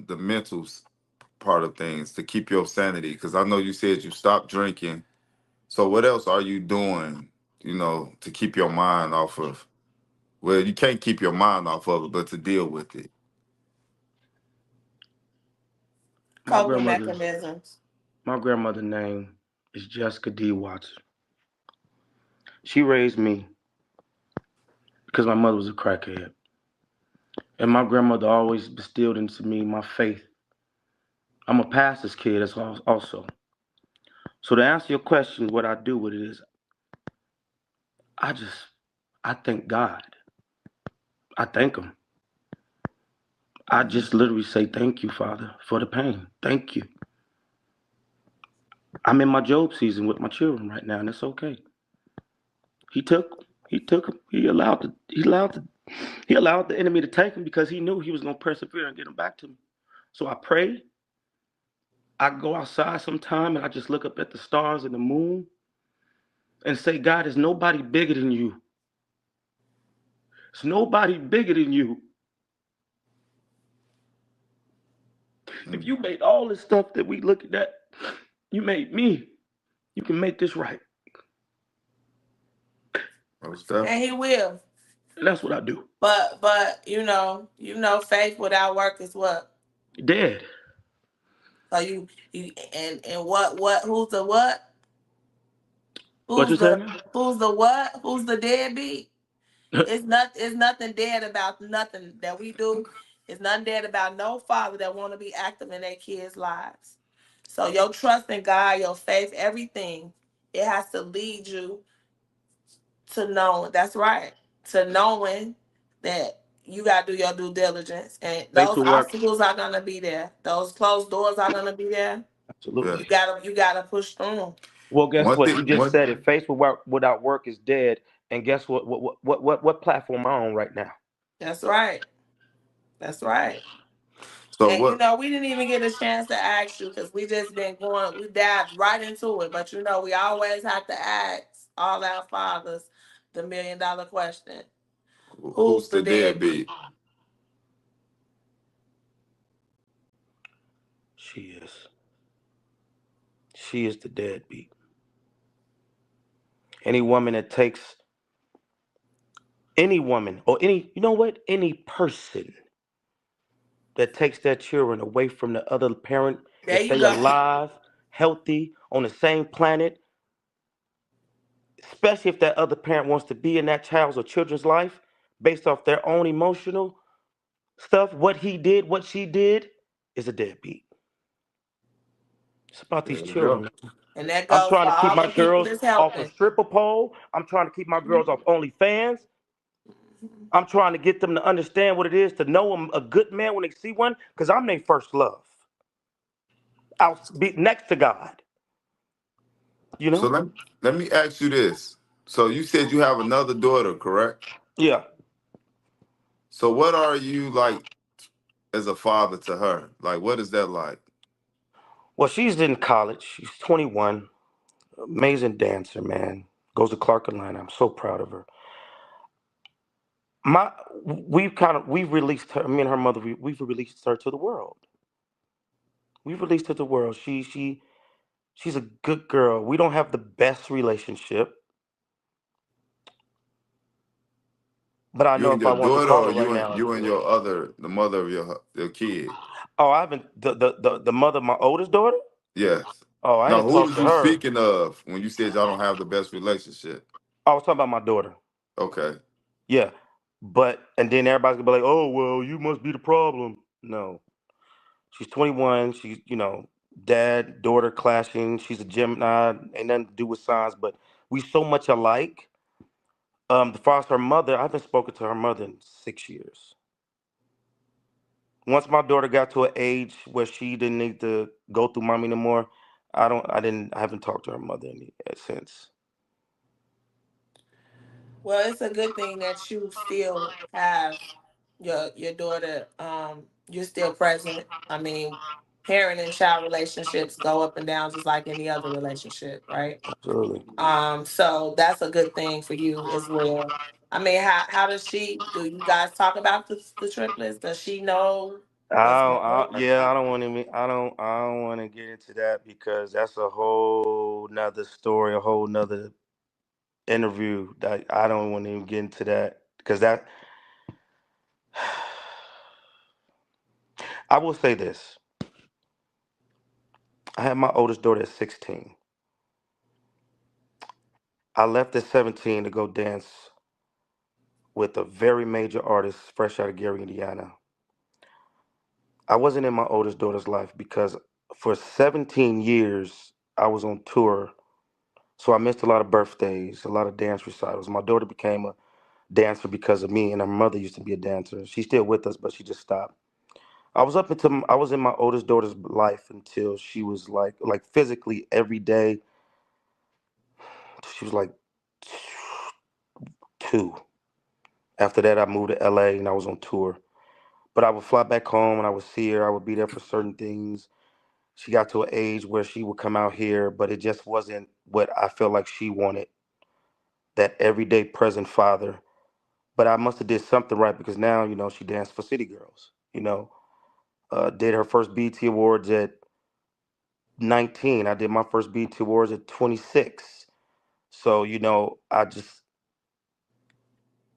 the mental part of things to keep your sanity? Because I know you said you stopped drinking. So what else are you doing? You know, to keep your mind off of. Well, you can't keep your mind off of it, but to deal with it. My Coping grandmother's mechanisms. my grandmother's name is Jessica D. Watson. She raised me because my mother was a crackhead. And my grandmother always instilled into me my faith. I'm a pastor's kid as also. So to answer your question, what I do with it is I just I thank God. I thank him. I Mm. just literally say thank you, Father, for the pain. Thank you. I'm in my Job season with my children right now, and it's okay. He allowed the enemy to take him because he knew he was gonna persevere and get him back to me. So I pray. I go outside sometime and I just look up at the stars and the moon and say, God, there's nobody bigger than you. There's nobody bigger than you. If Mm. you made all this stuff that we looking at, you made me. You can make this right. Most definitely. And he will. And that's what I do. But faith without work is what? Dead. So you and what who's the what? What you Who's say the now? who's the what? Who's the deadbeat? It's nothing dead about nothing that we do. It's nothing dead about no father that want to be active in their kids' lives. So your trust in God, your faith, everything, it has to lead you to knowing. That's right. To knowing that you gotta do your due diligence. And Faith those to work. obstacles are gonna be there. Those closed doors are gonna be there. Yeah. Absolutely. You gotta push through them. Well, guess One what? thing. You just said it. Faith without work is dead. And guess what? What platform am I on right now? That's right. That's right. So And what? we didn't even get a chance to ask you because we just been going, we dived right into it. But we always have to ask all our fathers the $1 million question: Who's Who's the the deadbeat? deadbeat? She is. She is the deadbeat. Any woman that takes any woman or any, you know what, any person that takes their children away from the other parent, There if you they go. alive, healthy, on the same planet, especially if that other parent wants to be in that child's or children's life based off their own emotional stuff, what he did, what she did, is a deadbeat. It's about these There you children, go. man. And that I'm goes trying for to keep all my the people girls that's off a helping. stripper pole. I'm trying to keep my girls off OnlyFans. I'm trying to get them to understand what it is to know a good man when they see one, because I'm their first love. I'll be next to God, you So know? let me ask you this. So you said you have another daughter, correct? Yeah. So what are you like as a father to her? Like, what is that like? Well, she's in college. She's 21. Amazing dancer, man. Goes to Clark Atlanta. I'm so proud of her. My, we've released her. Me and her mother. We've released her to the world. We've released her to the world. She's a good girl. We don't have the best relationship, but I You know and if I your want to daughter, call or her right now, I you and could. your other, the mother of your kid? Oh, I haven't. The mother of my oldest daughter. Yes. Oh, I Now, ain't who talked was to you her. speaking of when you said y'all don't have the best relationship? I was talking about my daughter. Okay. Yeah, but and then everybody's gonna be like, "Oh, well, you must be the problem." No, she's 21. She's dad daughter clashing. She's a Gemini. Ain't nothing to do with signs, but we so much alike. The far as her mother, I haven't spoken to her mother in 6 years. Once my daughter got to an age where she didn't need to go through mommy no more, I haven't talked to her mother since. Well, it's a good thing that you still have your daughter. You're still present. I mean, parent and child relationships go up and down just like any other relationship, right? Absolutely. So that's a good thing for you as well. I mean, how does she? Do you guys talk about the triplets? Does she know what's going on? Yeah, I don't want to. I don't want to get into that because that's a whole nother story, a whole nother interview. That I don't want to even get into that because that. I will say this: I had my oldest daughter at 16. I left at 17 to go dance with a very major artist fresh out of Gary, Indiana. I wasn't in my oldest daughter's life because for 17 years I was on tour. So I missed a lot of birthdays, a lot of dance recitals. My daughter became a dancer because of me, and her mother used to be a dancer. She's still with us, but she just stopped. I was in my oldest daughter's life until she was like physically every day. She was like 2. After that, I moved to LA and I was on tour. But I would fly back home and I would see her. I would be there for certain things. She got to an age where she would come out here, but it just wasn't what I felt like she wanted. That everyday present father. But I must have did something right because now, she danced for City Girls. Did her first BT Awards at 19. I did my first BT Awards at 26. So, I just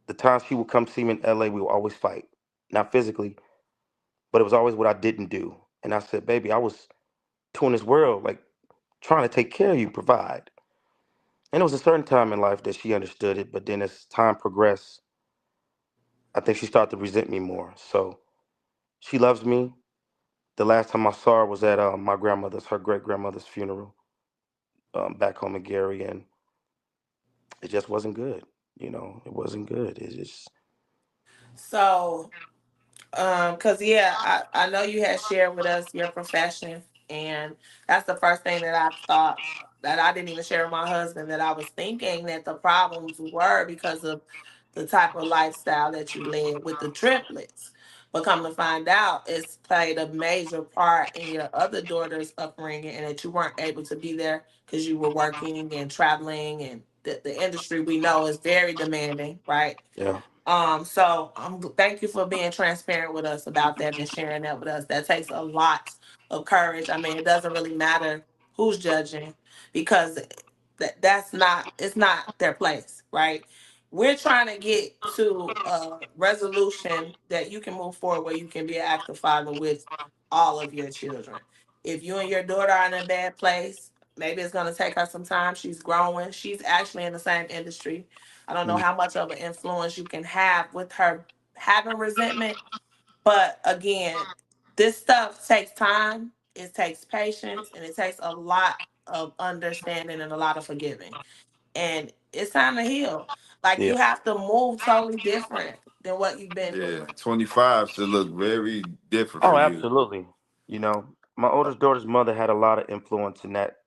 the times she would come see me in LA, we would always fight. Not physically, but it was always what I didn't do. And I said, baby, I was touring this world, like trying to take care of you, provide. And it was a certain time in life that she understood it, but then as time progressed, I think she started to resent me more. So she loves me. The last time I saw her was at my grandmother's, her great grandmother's funeral back home in Gary, and it just wasn't good. It wasn't good. It just So, cause yeah, I know you had shared with us your profession, and that's the first thing that I thought that I didn't even share with my husband, that I was thinking that the problems were because of the type of lifestyle that you led with the triplets. But come to find out, it's played a major part in your other daughter's upbringing, and that you weren't able to be there because you were working and traveling, and the industry we know is very demanding, right? Yeah. So thank you for being transparent with us about that and sharing that with us. That takes a lot of courage. I mean, it doesn't really matter who's judging, because that's not, it's not their place, right? We're trying to get to a resolution that you can move forward where you can be an active father with all of your children. If you and your daughter are in a bad place, maybe it's going to take her some time. She's growing. She's actually in the same industry. I don't know Mm. how much of an influence you can have with her having resentment. But again, this stuff takes time, it takes patience, and it takes a lot of understanding and a lot of forgiving. And it's time to heal. Like, Yeah. you have to move totally different than what you've been through. Yeah, 25 should look very different for Oh, you. absolutely. You know, my oldest daughter's mother had a lot of influence in that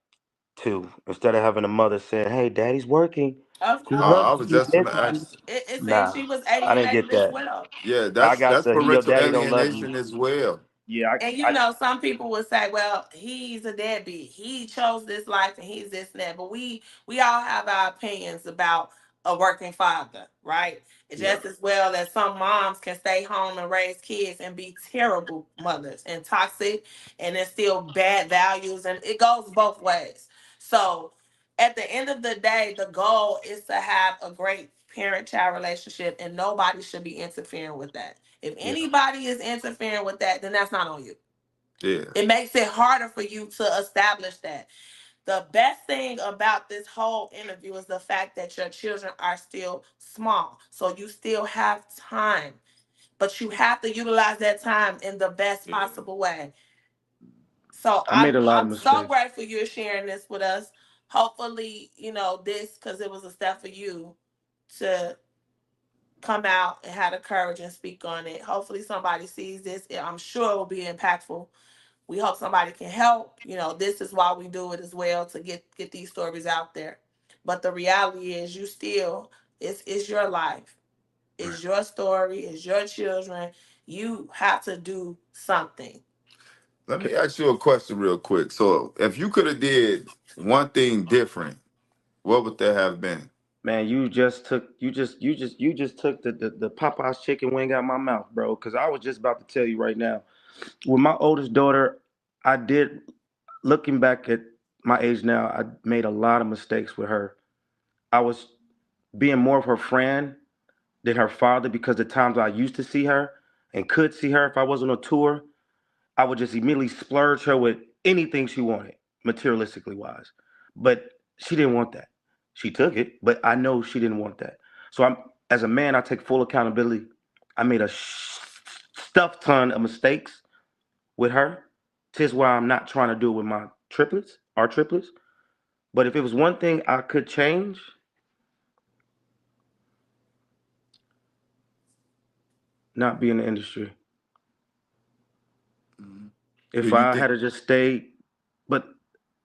too. Instead of having a mother saying, "Hey, daddy's working. Of He I loves course. was you. He just gonna misses you." ask. It seems Nah, she was I didn't get alienated as that. well. Yeah, I that's got that's the your parental daddy don't love you. alienation as well. Yeah, And you know, some people would say, "Well, he's a deadbeat. He chose this life, and he's this and that." But we all have our opinions about a working father, right? Yeah, Just as well as some moms can stay home and raise kids and be terrible mothers and toxic and instill bad values, and it goes both ways. So, at the end of the day, the goal is to have a great parent-child relationship, and nobody should be interfering with that. If yeah. anybody is interfering with that, then that's not on you. yeah. It makes it harder for you to establish that. The best thing about this whole interview is the fact that your children are still small. So you still have time, but you have to utilize that time in the best Yeah. possible way. So I made a lot of I'm so mistakes. grateful you're sharing this with us. Hopefully, this, because it was a step for you to come out and have the courage and speak on it. Hopefully somebody sees this. I'm sure it will be impactful. We hope somebody can help. This is why we do it as well, to get these stories out there. But the reality is, you still, it's your life. Right. It's your story, it's your children. You have to do something. Let me ask you a question real quick. So, if you could have did one thing different, what would that have been? Man, you just took the Popeye's chicken wing out my mouth, bro. Because I was just about to tell you right now. With my oldest daughter, I did, looking back at my age now, I made a lot of mistakes with her. I was being more of her friend than her father, because the times I used to see her and could see her if I was on a tour, I would just immediately splurge her with anything she wanted, materialistically wise. But she didn't want that. She took it, but I know she didn't want that. So as a man, I take full accountability. I made a stuff ton of mistakes with her. Tis why I'm not trying to do it with my triplets, our triplets. But if it was one thing I could change, not be in the industry. Mhm. Do If you I think had to just stay, but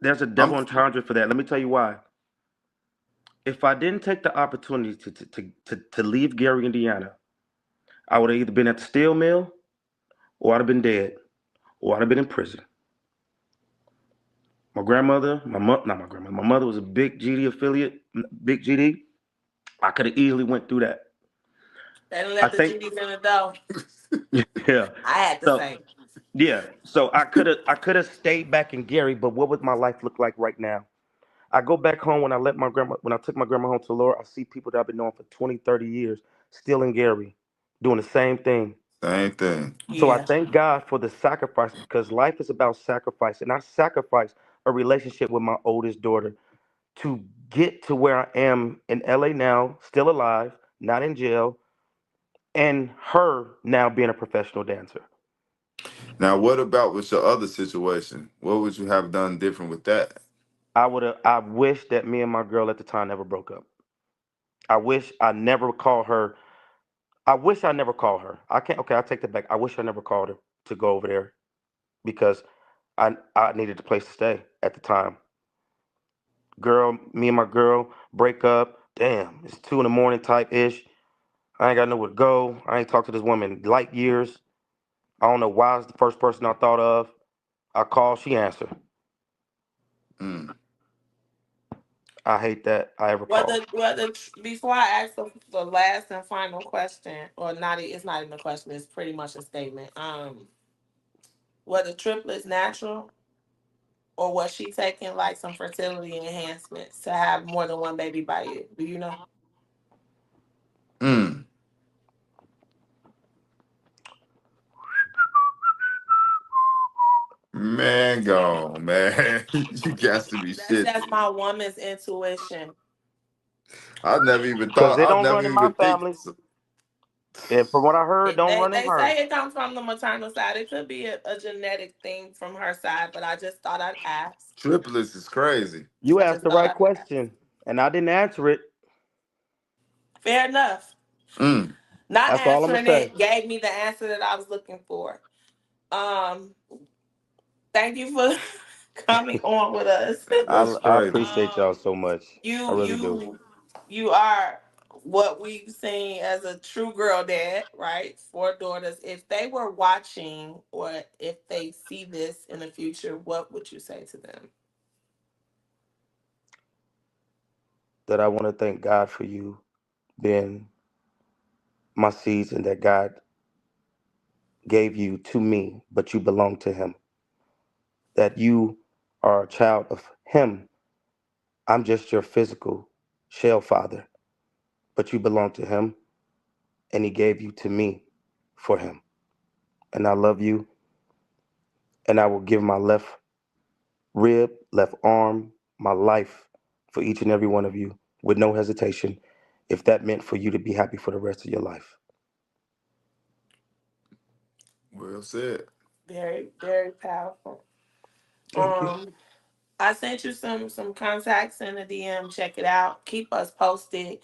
there's a I'm double entendre for that. Let me tell you why. If I didn't take the opportunity to leave Gary, Indiana, I would have either been at the steel mill, or I'd have been dead, or I'd have been in prison. My grandmother, not my grandmother, my mother was a big GD affiliate, big GD. I could have easily went through that. They didn't I let the think, GDs in the door. yeah. I had to So say. yeah, so I could have stayed back in Gary, but what would my life look like right now? I go back home when I took my grandma home to the Lord, I see people that I've been knowing for 20, 30 years still in Gary doing the same thing. same thing? So I Yeah. thank God for the sacrifice, because life is about sacrifice. And I sacrificed a relationship with my oldest daughter to get to where I am in LA now, still alive, not in jail, and her now being a professional dancer. Now, what about with your other situation? What would you have done different with that? I wish that me and my girl at the time never broke up. I wish I never called her. I wish I never called her. I can't, okay, I take that back. I wish I never called her to go over there, because I needed a place to stay at the time. Me and my girl break up. Damn, it's 2 in the morning type ish. I ain't got nowhere to go. I ain't talked to this woman in light years. I don't know why it's the first person I thought of. I called, she answered. Mm. I hate that I ever called. Before I ask the last and final question, or not, it's not even a question. It's pretty much a statement. Were the triplets natural, or was she taking like some fertility enhancements to have more than one baby by you? Do you know? Mm. Man, go on, man. You got to be That's shit. just my woman's intuition. I never even Cause thought. it I don't never run in my even think. family. And from what I heard, don't They run in they say hers. it comes from the maternal side. It could be a genetic thing from her side, but I just thought I'd ask. Triplets is crazy. You I asked just the thought right I'd ask. question, and I didn't answer it. Fair enough. Mm. Not That's all I'm gonna answering say. it gave me the answer that I was looking for. Um, Thank you for coming on with us. That's I crazy. appreciate y'all so much. I You really do. you you are what we've seen as a true girl dad, right? Four daughters. If they were watching or if they see this in the future, what would you say to them? That I want to thank God for you being my seeds and that God gave you to me, but you belong to Him. That you are a child of Him. I'm just your physical shell father, but you belong to Him, and He gave you to me for Him. And I love you, and I will give my left rib, left arm, my life for each and every one of you with no hesitation if that meant for you to be happy for the rest of your life. Well said. Very, very powerful. Thank you. Um, I sent you some contacts in the DM. Check it out. Keep us posted.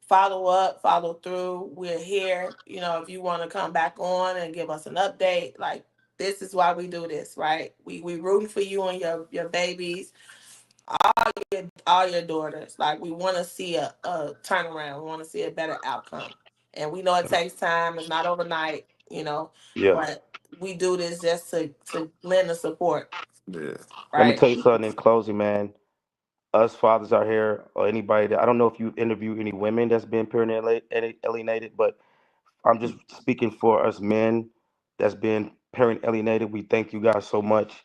Follow up, follow through. We're here. You know, if you want to come back on and give us an update, like this is why we do this, right? We rooting for you and your babies, all your daughters. Like we want to see a turnaround. We want to see a better outcome. And we know it takes time. It's not overnight, Yeah. but we do this just to lend the support, Yeah. Let me right? tell you something in closing, man. Us fathers out here, or anybody that I don't know if you interview any women that's been parent alienated, but I'm just speaking for us men that's been parent alienated. We thank you guys so much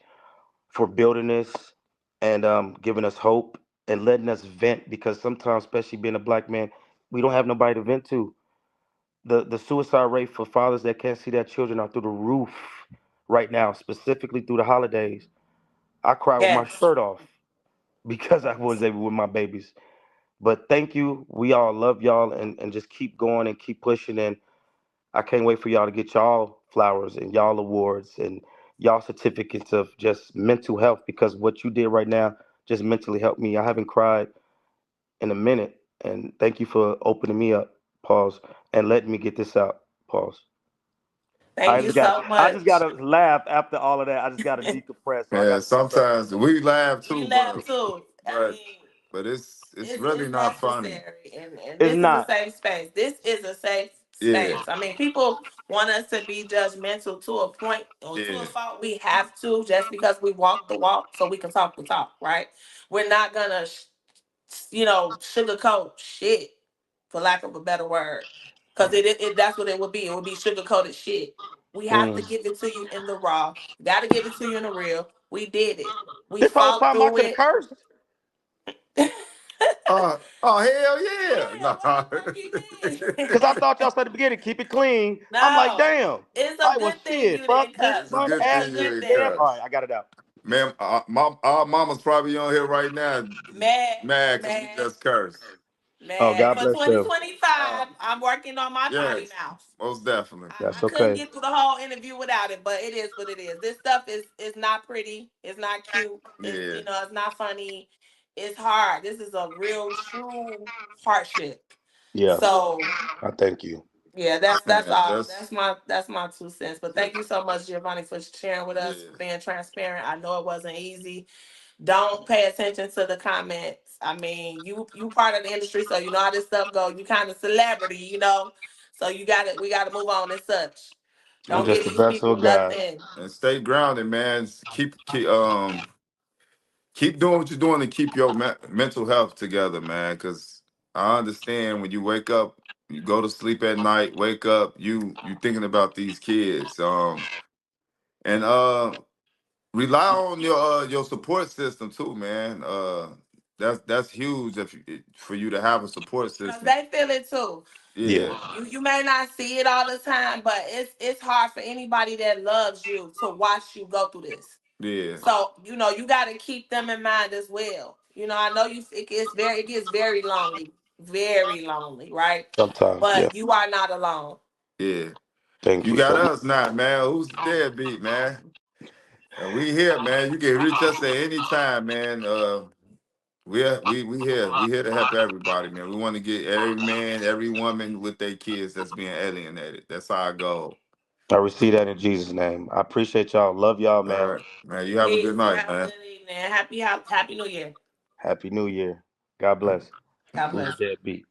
for building this and giving us hope and letting us vent because sometimes, especially being a black man, we don't have nobody to vent to. The suicide rate for fathers that can't see their children are through the roof right now, specifically through the holidays. I cry with my Yes. shirt off because I was able with my babies. But thank you. We all love y'all and just keep going and keep pushing. And I can't wait for y'all to get y'all flowers and y'all awards and y'all certificates of just mental health because what you did right now just mentally helped me. I haven't cried in a minute. And thank you for opening me up, pause, and letting me get this out, pause. Thank you so I just much. gotta laugh after all of that. I just gotta decompress. So I Yeah. gotta say something. Sometimes we laugh We too, laugh too. I but mean, but it's really it's not funny. necessary, and It's this is a not. safe space. This is a safe Yeah. space. I mean, people want us to be judgmental to a point or to a Yeah. fault. We have to just because we walk the walk, so we can talk the talk, right? We're not gonna, sugarcoat shit, for lack of a better word, because it that's what it would be. It would be sugarcoated shit. We have to Mm. give it to you in the raw. Got to give it to you in the real. We did it. We This whole fought time I through could have it. cursed. Oh hell yeah. Yeah, No. fuck you mean? Cause I thought y'all said at the beginning, keep it clean. I'm like, No, damn. it's a I was good thing shit. you Fuck didn't this cuss. It's a son good It's ass a thing you good nigga. ain't Damn. thing. All cuss. right, I got it out. Man, our mama's probably on here right now Mad, mad because we mad, just cursed. Oh, mad. God For bless them. Uh, 2025, I'm working on my potty yes, mouth. most definitely. I That's couldn't okay. get through the whole interview without it, but it is what it is. This stuff is not pretty. It's not cute. Yeah. It's not funny. It's hard. This is a real true hardship. Yeah, So I thank you. yeah, that's Man, all. that's That's my 2 cents. But thank you so much, Giovanni, for sharing with us, yeah. being transparent. I know it wasn't easy. Don't pay attention to the comments. I mean, you part of the industry, so you know how this stuff go. You kind of celebrity, so we got to move on and such. I'm Don't and just give a these vessel people of God. nothing. and stay grounded, man. Keep doing what you're doing to keep your mental health together, man. Because I understand when you wake up, you go to sleep at night, wake up, you thinking about these kids. And rely on your support system too, man. That's huge for you to have a support Because system. they feel it too. Yeah. Yeah, You may not see it all the time, but it's hard for anybody that loves you to watch you go through this. yeah, So you got to keep them in mind as well. I know it gets very lonely, right? Sometimes, yeah. But you are not alone. yeah. Thank You you got so much. us now, man. Who's the deadbeat, man? And we here, man. You can reach us at any time, man. We here. We here to help everybody, man. We want to get every man, every woman with their kids that's being alienated. That's our goal. I receive that in Jesus' name. I appreciate y'all. Love y'all, All man. right, man. You have a good Peace. You night, have a man. good evening. Happy New Year. Happy New Year. God bless. God Who's bless. a deadbeat?